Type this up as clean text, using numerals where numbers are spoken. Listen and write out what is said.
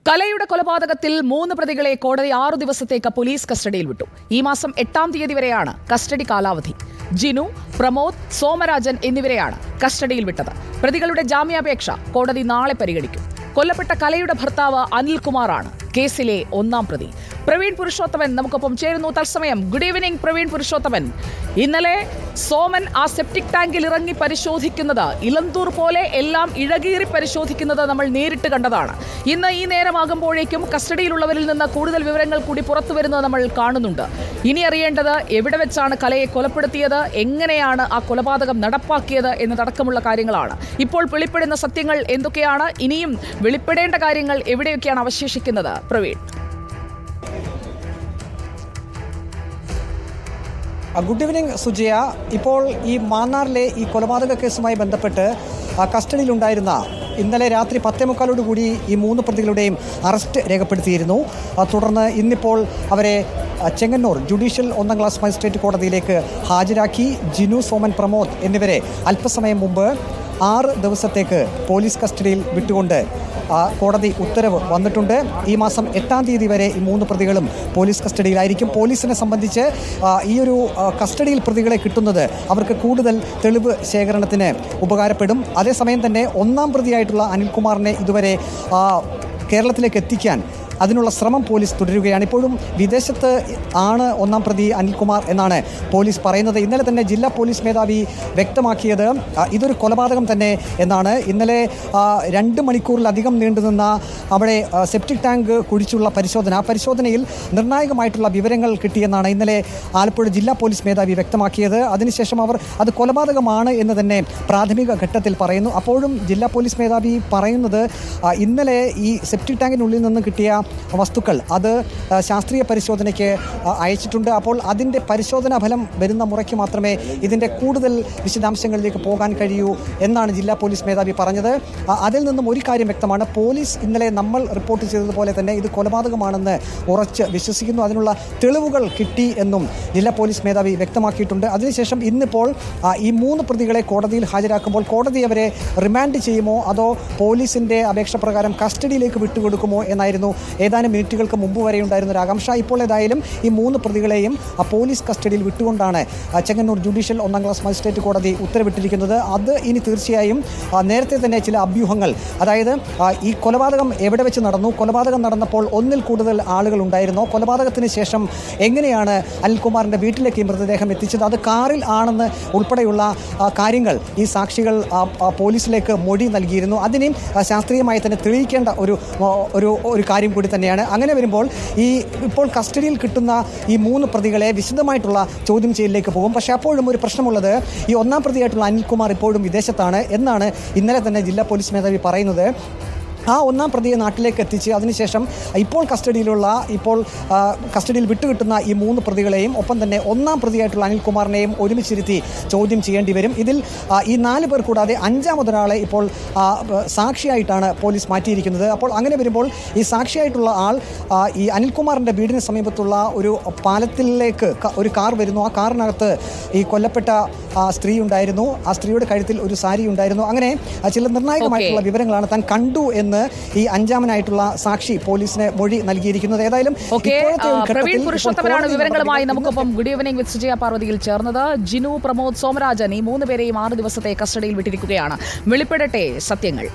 കലയുടെ കൊലപാതകത്തിൽ 3 പ്രതികളെ കോടതി 6 ദിവസത്തേക്ക് പോലീസ് കസ്റ്റഡിയിൽ വിട്ടു. ഈ മാസം 8-ാം തീയതി വരെയാണ് കസ്റ്റഡി കാലാവധി. ജിനു, പ്രമോദ്, സോമരാജൻ എന്നിവരെയാണ് കസ്റ്റഡിയിൽ വിട്ടത്. പ്രതികളുടെ ജാമ്യാപേക്ഷ കോടതി നാളെ പരിഗണിക്കും. കൊല്ലപ്പെട്ട കലയുടെ ഭർത്താവ് അനിൽകുമാറാണ് കേസിലെ 1-ാം പ്രതി. പ്രവീൺ പുരുഷോത്തമൻ നമുക്കൊപ്പം ചേരുന്നു തത്സമയം. Good evening Praveen Purushothaman. ഇന്നലെ സോമൻ ആ സെപ്റ്റിക് ടാങ്കിൽ ഇറങ്ങി പരിശോധിക്കുന്നത്, ഇലന്തൂർ പോലെ എല്ലാം ഇഴകീറി പരിശോധിക്കുന്നത് നമ്മൾ നേരിട്ട് കണ്ടതാണ്. ഇന്ന് ഈ നേരമാകുമ്പോഴേക്കും കസ്റ്റഡിയിലുള്ളവരിൽ നിന്ന് കൂടുതൽ വിവരങ്ങൾ കൂടി പുറത്തു വരുന്നത് നമ്മൾ കാണുന്നുണ്ട്. ഇനി അറിയേണ്ടത് എവിടെ വെച്ചാണ് കലയെ കൊലപ്പെടുത്തിയത്, എങ്ങനെയാണ് ആ കൊലപാതകം നടപ്പാക്കിയത് എന്നതടക്കമുള്ള കാര്യങ്ങളാണ്. ഇപ്പോൾ വെളിപ്പെടുന്ന സത്യങ്ങൾ എന്തൊക്കെയാണ്, ഇനിയും വെളിപ്പെടേണ്ട കാര്യങ്ങൾ എവിടെയൊക്കെയാണ് അവശേഷിക്കുന്നത് പ്രവീൺ? Good evening Sujaya. ഇപ്പോൾ ഈ മാന്നാറിലെ ഈ കൊലപാതക കേസുമായി ബന്ധപ്പെട്ട് കസ്റ്റഡിയിലുണ്ടായിരുന്ന ഇന്നലെ രാത്രി 10:45 കൂടി ഈ 3 പ്രതികളുടെയും അറസ്റ്റ് രേഖപ്പെടുത്തിയിരുന്നു. തുടർന്ന് ഇന്നിപ്പോൾ അവരെ ചെങ്ങന്നൂർ ജുഡീഷ്യൽ 1-ാം ക്ലാസ് മജിസ്ട്രേറ്റ് കോടതിയിലേക്ക് ഹാജരാക്കി. ജിനു, സോമൻ, പ്രമോദ് എന്നിവരെ അല്പസമയം മുമ്പ് 6 ദിവസത്തേക്ക് പോലീസ് കസ്റ്റഡിയിൽ വിട്ടുകൊണ്ട് കോടതി ഉത്തരവ് വന്നിട്ടുണ്ട്. ഈ മാസം 8-ാം തീയതി വരെ ഈ 3 പ്രതികളും പോലീസ് കസ്റ്റഡിയിലായിരിക്കും. പോലീസിനെ സംബന്ധിച്ച് ഈ ഒരു കസ്റ്റഡിയിൽ പ്രതികളെ കിട്ടുന്നത് അവർക്ക് കൂടുതൽ തെളിവ് ശേഖരണത്തിന് ഉപകാരപ്പെടും. അതേസമയം തന്നെ 1-ാം പ്രതിയായിട്ടുള്ള അനിൽകുമാറിനെ ഇതുവരെ കേരളത്തിലേക്ക് എത്തിക്കാൻ അതിനുള്ള ശ്രമം പോലീസ് തുടരുകയാണ്. ഇപ്പോഴും വിദേശത്ത് ആണ് 1-ാം പ്രതി അനിൽകുമാർ എന്നാണ് പോലീസ് പറയുന്നത്. ഇന്നലെ തന്നെ ജില്ലാ പോലീസ് മേധാവി വ്യക്തമാക്കിയത് ഇതൊരു കൊലപാതകം തന്നെ എന്നാണ്. ഇന്നലെ 2 മണിക്കൂറിലധികം നീണ്ടുനിന്ന അവിടെ സെപ്റ്റിക് ടാങ്ക് കുഴിച്ചുള്ള പരിശോധന, ആ പരിശോധനയിൽ നിർണായകമായിട്ടുള്ള വിവരങ്ങൾ കിട്ടിയെന്നാണ് ഇന്നലെ ആലപ്പുഴ ജില്ലാ പോലീസ് മേധാവി വ്യക്തമാക്കിയത്. അതിനുശേഷം അവർ അത് കൊലപാതകമാണ് എന്ന് തന്നെ പ്രാഥമിക ഘട്ടത്തിൽ പറയുന്നു. അപ്പോഴും ജില്ലാ പോലീസ് മേധാവി പറയുന്നത് ഇന്നലെ ഈ സെപ്റ്റിക് ടാങ്കിനുള്ളിൽ നിന്ന് കിട്ടിയ വസ്തുക്കൾ അത് ശാസ്ത്രീയ പരിശോധനയ്ക്ക് അയച്ചിട്ടുണ്ട്. അപ്പോൾ അതിൻ്റെ പരിശോധനാ ഫലം വരുന്ന മുറയ്ക്ക് മാത്രമേ ഇതിൻ്റെ കൂടുതൽ വിശദാംശങ്ങളിലേക്ക് പോകാൻ കഴിയൂ എന്നാണ് ജില്ലാ പോലീസ് മേധാവി പറഞ്ഞത്. അതിൽ നിന്നും ഒരു കാര്യം വ്യക്തമാണ്, പോലീസ് ഇന്നലെ നമ്മൾ റിപ്പോർട്ട് ചെയ്തതുപോലെ തന്നെ ഇത് കൊലപാതകമാണെന്ന് ഉറച്ച് വിശ്വസിക്കുന്നു. അതിനുള്ള തെളിവുകൾ കിട്ടി എന്നും ജില്ലാ പോലീസ് മേധാവി വ്യക്തമാക്കിയിട്ടുണ്ട്. അതിനുശേഷം ഇന്നിപ്പോൾ ഈ 3 പ്രതികളെ കോടതിയിൽ ഹാജരാക്കുമ്പോൾ കോടതി അവരെ റിമാൻഡ് ചെയ്യുമോ അതോ പോലീസിൻ്റെ അപേക്ഷ പ്രകാരം കസ്റ്റഡിയിലേക്ക് വിട്ടുകൊടുക്കുമോ എന്നായിരുന്നു ഏതാനും മിനിറ്റുകൾക്ക് മുമ്പ് വരെ ഉണ്ടായിരുന്ന ഒരു ആകാംക്ഷ. ഇപ്പോൾ ഏതായാലും ഈ 3 പ്രതികളെയും പോലീസ് കസ്റ്റഡിയിൽ വിട്ടുകൊണ്ടാണ് ചെങ്ങന്നൂർ ജുഡീഷ്യൽ 1-ാം ക്ലാസ് മജിസ്ട്രേറ്റ് കോടതി ഉത്തരവിട്ടിരിക്കുന്നത്. അത് ഇനി തീർച്ചയായും നേരത്തെ തന്നെ ചില അഭ്യൂഹങ്ങൾ, അതായത് ഈ കൊലപാതകം എവിടെ വെച്ച് നടന്നു, കൊലപാതകം നടന്നപ്പോൾ 1-ൽ കൂടുതൽ ആളുകൾ ഉണ്ടായിരുന്നോ, കൊലപാതകത്തിന് ശേഷം എങ്ങനെയാണ് അനിൽകുമാറിൻ്റെ വീട്ടിലേക്ക് ഈ മൃതദേഹം എത്തിച്ചത്, അത് കാറിൽ ആണെന്ന് ഉൾപ്പെടെയുള്ള കാര്യങ്ങൾ ഈ സാക്ഷികൾ പോലീസിലേക്ക് മൊഴി നൽകിയിരുന്നു. അതിനെയും ശാസ്ത്രീയമായി തന്നെ തെളിയിക്കേണ്ട ഒരു കാര്യം കൂടി തന്നെയാണ്. അങ്ങനെ വരുമ്പോൾ ഇപ്പോൾ കസ്റ്റഡിയിൽ കിട്ടുന്ന ഈ 3 പ്രതികളെ വിശദമായിട്ടുള്ള ചോദ്യം ചെയ്യലിലേക്ക് പോകും. പക്ഷേ അപ്പോഴും ഒരു പ്രശ്നമുള്ളത്, ഈ 1-ാം പ്രതിയായിട്ടുള്ള അനിൽകുമാർ ഇപ്പോഴും വിദേശത്താണ് എന്നാണ് ഇന്നലെ തന്നെ ജില്ലാ പോലീസ് മേധാവി പറയുന്നത്. ആ 1-ാം പ്രതിയെ നാട്ടിലേക്ക് എത്തിച്ച് അതിനുശേഷം ഇപ്പോൾ കസ്റ്റഡിയിൽ വിട്ടുകിട്ടുന്ന ഈ 3 പ്രതികളെയും ഒപ്പം തന്നെ 1-ാം പ്രതിയായിട്ടുള്ള അനിൽകുമാറിനെയും ഒരുമിച്ചിരുത്തി ചോദ്യം ചെയ്യേണ്ടി വരും. ഇതിൽ ഈ 4 പേർ കൂടാതെ 5-മതൊരാളെ ഇപ്പോൾ സാക്ഷിയായിട്ടാണ് പോലീസ് മാറ്റിയിരിക്കുന്നത്. അപ്പോൾ അങ്ങനെ വരുമ്പോൾ ഈ സാക്ഷിയായിട്ടുള്ള ആൾ ഈ അനിൽകുമാറിൻ്റെ വീടിന് സമീപത്തുള്ള ഒരു പാലത്തിലേക്ക് ഒരു കാർ വരുന്നു. ആ കാറിനകത്ത് ഈ കൊല്ലപ്പെട്ട സ്ത്രീ ഉണ്ടായിരുന്നു. ആ സ്ത്രീയുടെ കഴുത്തിൽ ഒരു സാരി ഉണ്ടായിരുന്നു. അങ്ങനെ ചില നിർണായകമായിട്ടുള്ള വിവരങ്ങളാണ് താൻ കണ്ടു എന്ന് ഈ 5-മനായിട്ടുള്ള സാക്ഷി പോലീസിന് മൊഴി നൽകിയിരിക്കുന്നത്. ഏതായാലും പ്രവീൺ പുരുഷോത്തമനാണ് വിവരങ്ങളുമായി നമുക്കൊപ്പം ഗുഡ് ഈവനിംഗ് വിത്ത് സുജയ പാർവതിയിൽ ചേർന്നത്. ജിനു, പ്രമോദ്, സോമരാജൻ ഈ 3 പേരെയും 6 ദിവസത്തെ കസ്റ്റഡിയിൽ വിട്ടിരിക്കുകയാണ്. വെളിപ്പെടട്ടെ സത്യങ്ങൾ.